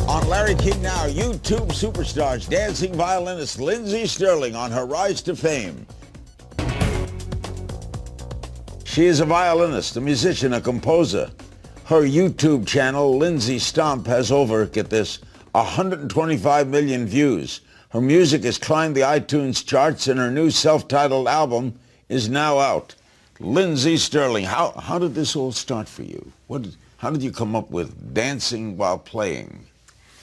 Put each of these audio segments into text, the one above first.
On Larry King Now, YouTube superstars dancing violinist Lindsey Stirling on her rise to fame. She is a violinist, a musician, a composer. Her YouTube channel, Lindsey Stomp, has over, get this, 125 million views. Her music has climbed the iTunes charts and her new self-titled album is now out. Lindsey Stirling, how did this all start for you? How did you come up with dancing while playing?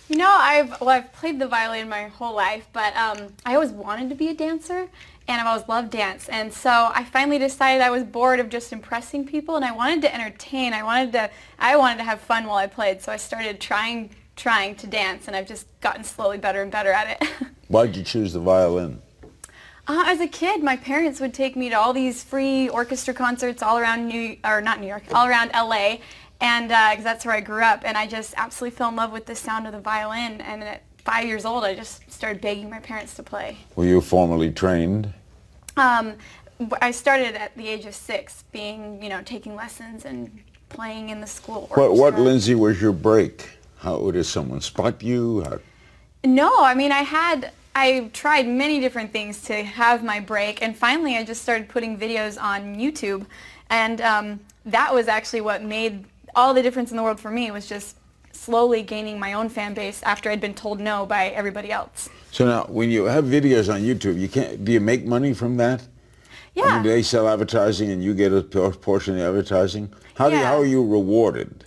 You know, I've played the violin my whole life, but I always wanted to be a dancer, and I've always loved dance. And so I finally decided I was bored of just impressing people, and I wanted to entertain. I wanted to have fun while I played. So I started trying to dance, and I've just gotten slowly better and better at it. Why did you choose the violin? As a kid, my parents would take me to all these free orchestra concerts all around all around LA. And because that's where I grew up, and I just absolutely fell in love with the sound of the violin. And at 5 years old, I just started begging my parents to play. Were you formally trained? I started at the age of 6, taking lessons and playing in the school orchestra. What, Lindsey, was your break? How did someone spot you? No, I mean, I tried many different things to have my break, and finally I just started putting videos on YouTube, and that was actually what made all the difference in the world for me, was just slowly gaining my own fan base after I'd been told no by everybody else. So now, when you have videos on YouTube, do you make money from that? Yeah. I mean, do they sell advertising and you get a portion of the advertising? How are you rewarded?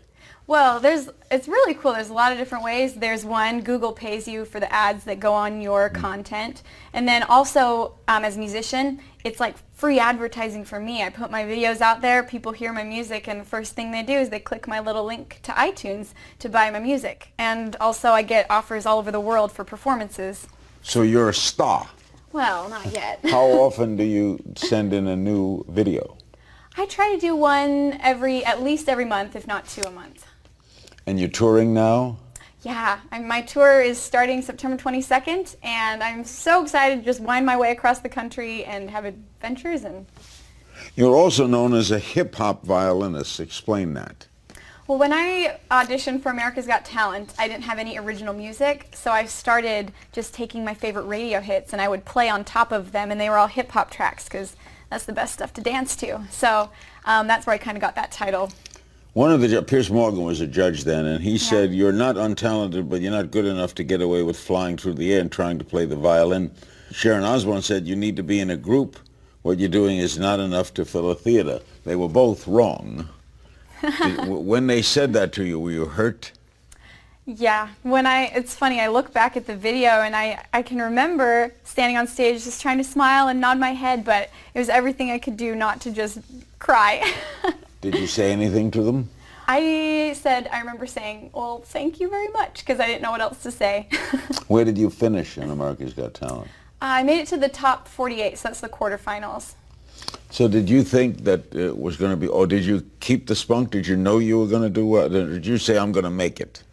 Well, it's really cool. There's a lot of different ways. There's one, Google pays you for the ads that go on your content. And then also, as a musician, it's like free advertising for me. I put my videos out there, people hear my music, and the first thing they do is they click my little link to iTunes to buy my music. And also I get offers all over the world for performances. So you're a star. Well, not yet. How often do you send in a new video? I try to do one at least every month, if not 2 a month. And you're touring now? Yeah, my tour is starting September 22nd, and I'm so excited to just wind my way across the country and have adventures. You're also known as a hip-hop violinist. Explain that. Well, when I auditioned for America's Got Talent, I didn't have any original music, so I started just taking my favorite radio hits, and I would play on top of them, and they were all hip-hop tracks, because that's the best stuff to dance to. So that's where I kind of got that title. Piers Morgan was a judge then, and he said, you're not untalented, but you're not good enough to get away with flying through the air and trying to play the violin. Sharon Osbourne said, you need to be in a group. What you're doing is not enough to fill a theater. They were both wrong. When they said that to you, were you hurt? Yeah, it's funny, I look back at the video and I can remember standing on stage just trying to smile and nod my head, but it was everything I could do not to just cry. Did you say anything to them? I remember saying, well, thank you very much, because I didn't know what else to say. Where did you finish in America's Got Talent? I made it to the top 48, so that's the quarterfinals. So did you think that it was going to be, or did you keep the spunk? Did you know you were going to do what? Did you say, I'm going to make it?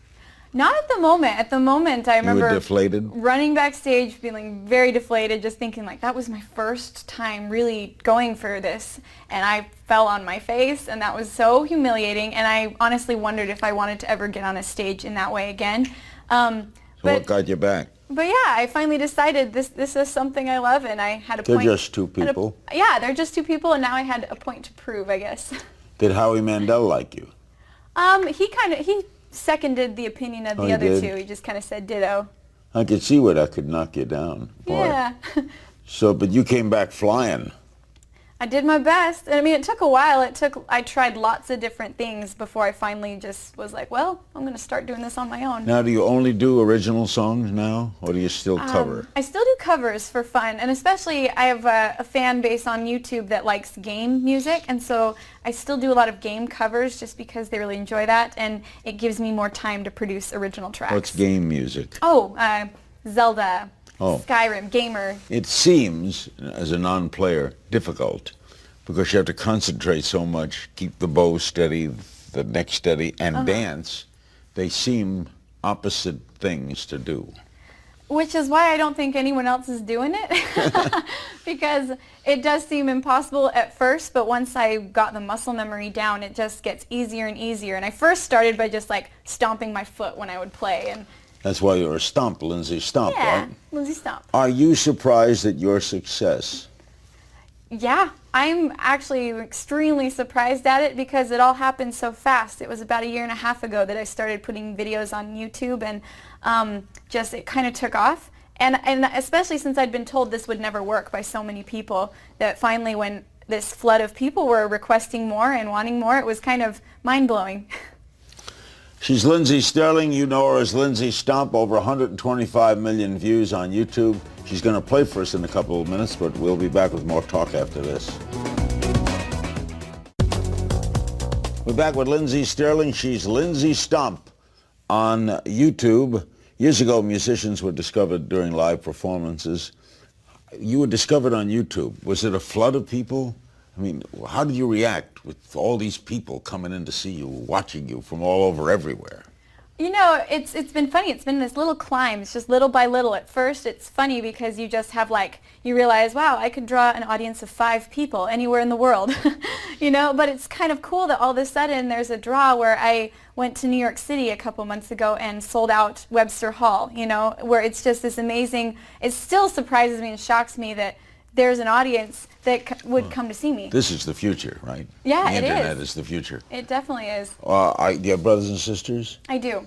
Not at the moment. At the moment, I remember you were deflated? Running backstage, feeling very deflated, just thinking like that was my first time really going for this, and I fell on my face, and that was so humiliating, and I honestly wondered if I wanted to ever get on a stage in that way again. So what got you back? But yeah, I finally decided this is something I love, and I had a point. They're just two people? They're just two people, and now I had a point to prove, I guess. Did Howie Mandel like you? He seconded the opinion of the other two. He just kind of said ditto. I could see where that could knock you down. Boy. Yeah. So, but you came back flying. I did my best. And I mean, it took a while. I tried lots of different things before I finally just was like, well, I'm going to start doing this on my own. Now, do you only do original songs now, or do you still cover? I still do covers for fun, and especially I have a fan base on YouTube that likes game music, and so I still do a lot of game covers just because they really enjoy that, and it gives me more time to produce original tracks. What's game music? Zelda. Skyrim, gamer. It seems, as a non-player, difficult because you have to concentrate so much, keep the bow steady, the neck steady, and dance. They seem opposite things to do. Which is why I don't think anyone else is doing it, because it does seem impossible at first, but once I got the muscle memory down, it just gets easier and easier. And I first started by just like stomping my foot when I would play, and That's why you're a Stomp, Lindsey Stomp, Yeah, right? Lindsey Stomp. Are you surprised at your success? Yeah, I'm actually extremely surprised at it because it all happened so fast. It was about 1.5 years ago that I started putting videos on YouTube, and just it kind of took off. And especially since I'd been told this would never work by so many people, that finally when this flood of people were requesting more and wanting more, it was kind of mind-blowing. She's Lindsey Stirling. You know her as Lindsey Stomp. Over 125 million views on YouTube. She's going to play for us in a couple of minutes, but we'll be back with more talk after this. We're back with Lindsey Stirling. She's Lindsey Stomp on YouTube. Years ago, musicians were discovered during live performances. You were discovered on YouTube. Was it a flood of people? I mean, how did you react with all these people coming in to see you, watching you from all over everywhere? You know, it's been funny. It's been this little climb. It's just little by little. At first, it's funny because you just have you realize, wow, I could draw an audience of 5 people anywhere in the world, you know? But it's kind of cool that all of a sudden there's a draw where I went to New York City a couple months ago and sold out Webster Hall, you know, where it's just this amazing, it still surprises me and shocks me that there's an audience that would come to see me. This is the future, right? Yeah, the it internet is. is the future. It definitely is. Do you have brothers and sisters? I do.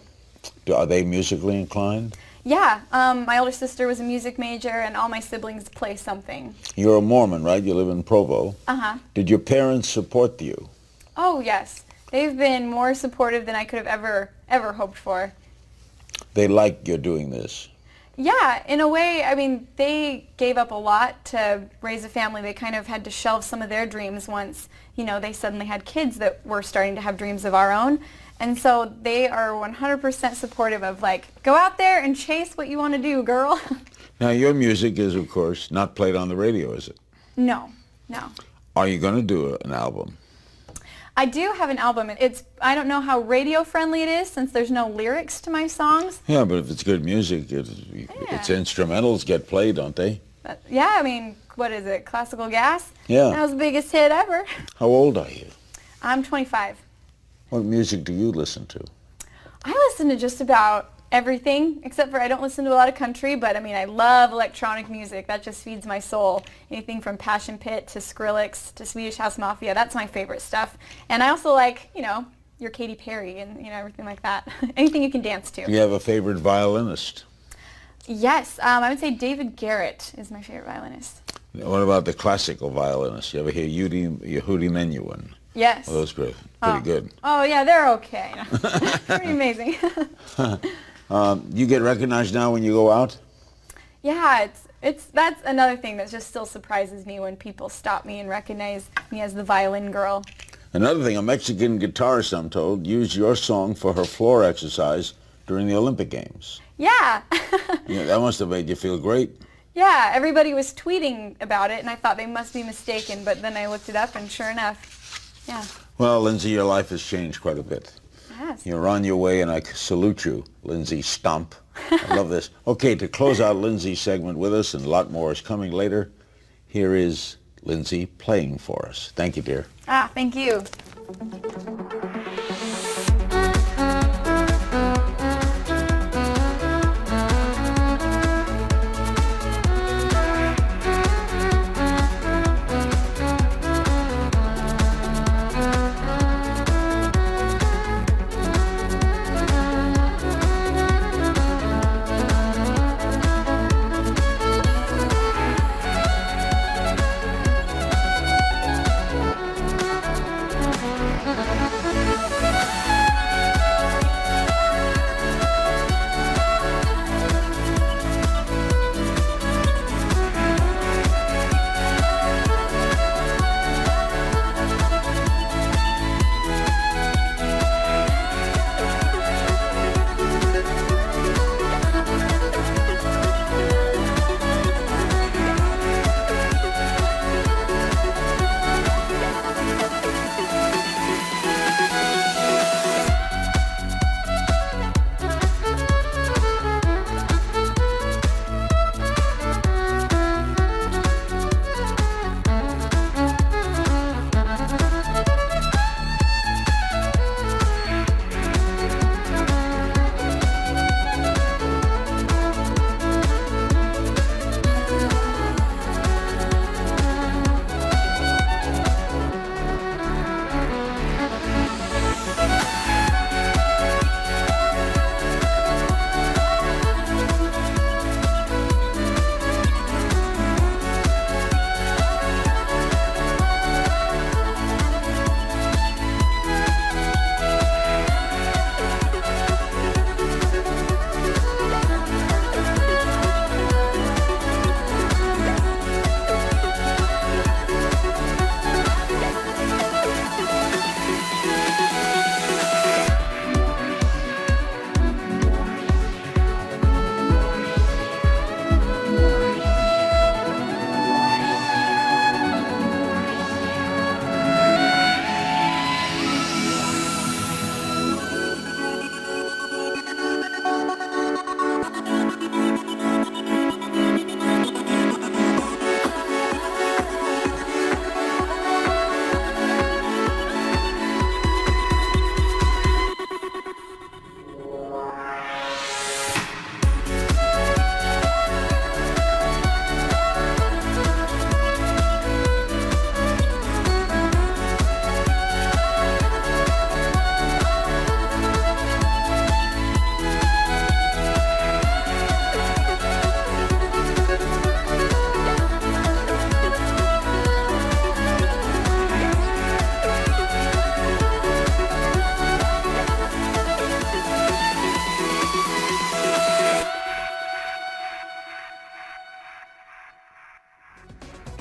Are they musically inclined? Yeah, my older sister was a music major, and all my siblings play something. You're a Mormon, right? You live in Provo. Uh-huh. Did your parents support you? Oh, yes. They've been more supportive than I could have ever hoped for. They like you're doing this. Yeah, in a way, I mean, they gave up a lot to raise a family. They kind of had to shelve some of their dreams once, you know, they suddenly had kids that were starting to have dreams of our own. And so they are 100% supportive of, go out there and chase what you want to do, girl. Now, your music is, of course, not played on the radio, is it? No. Are you going to do an album? I do have an album. I don't know how radio friendly it is since there's no lyrics to my songs. Yeah, but if it's good music, its instrumentals get played, don't they? Yeah, I mean, what is it, Classical Gas? Yeah. That was the biggest hit ever. How old are you? I'm 25. What music do you listen to? I listen to just about everything, except for I don't listen to a lot of country, but I mean, I love electronic music. That just feeds my soul. Anything from Passion Pit to Skrillex to Swedish House Mafia, that's my favorite stuff. And I also like, you know, your Katy Perry and, you know, everything like that. Anything you can dance to. Do you have a favorite violinist? Yes, I would say David Garrett is my favorite violinist. What about the classical violinists? You ever hear Yehudi Menuhin? Yes. Oh, those pretty good. Oh, yeah, they're okay. Pretty amazing. You get recognized now when you go out? Yeah, that's another thing that just still surprises me when people stop me and recognize me as the violin girl. Another thing, a Mexican guitarist, I'm told, used your song for her floor exercise during the Olympic Games. Yeah. Yeah, that must have made you feel great. Yeah, everybody was tweeting about it, and I thought they must be mistaken, but then I looked it up, and sure enough, yeah. Well, Lindsey, your life has changed quite a bit. Yes. You're on your way, and I salute you, Lindsey Stomp. I love this. Okay, to close out Lindsey's segment with us, and a lot more is coming later, here is Lindsey playing for us. Thank you, dear. Thank you.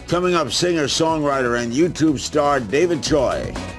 Coming up, singer, songwriter, and YouTube star David Choi.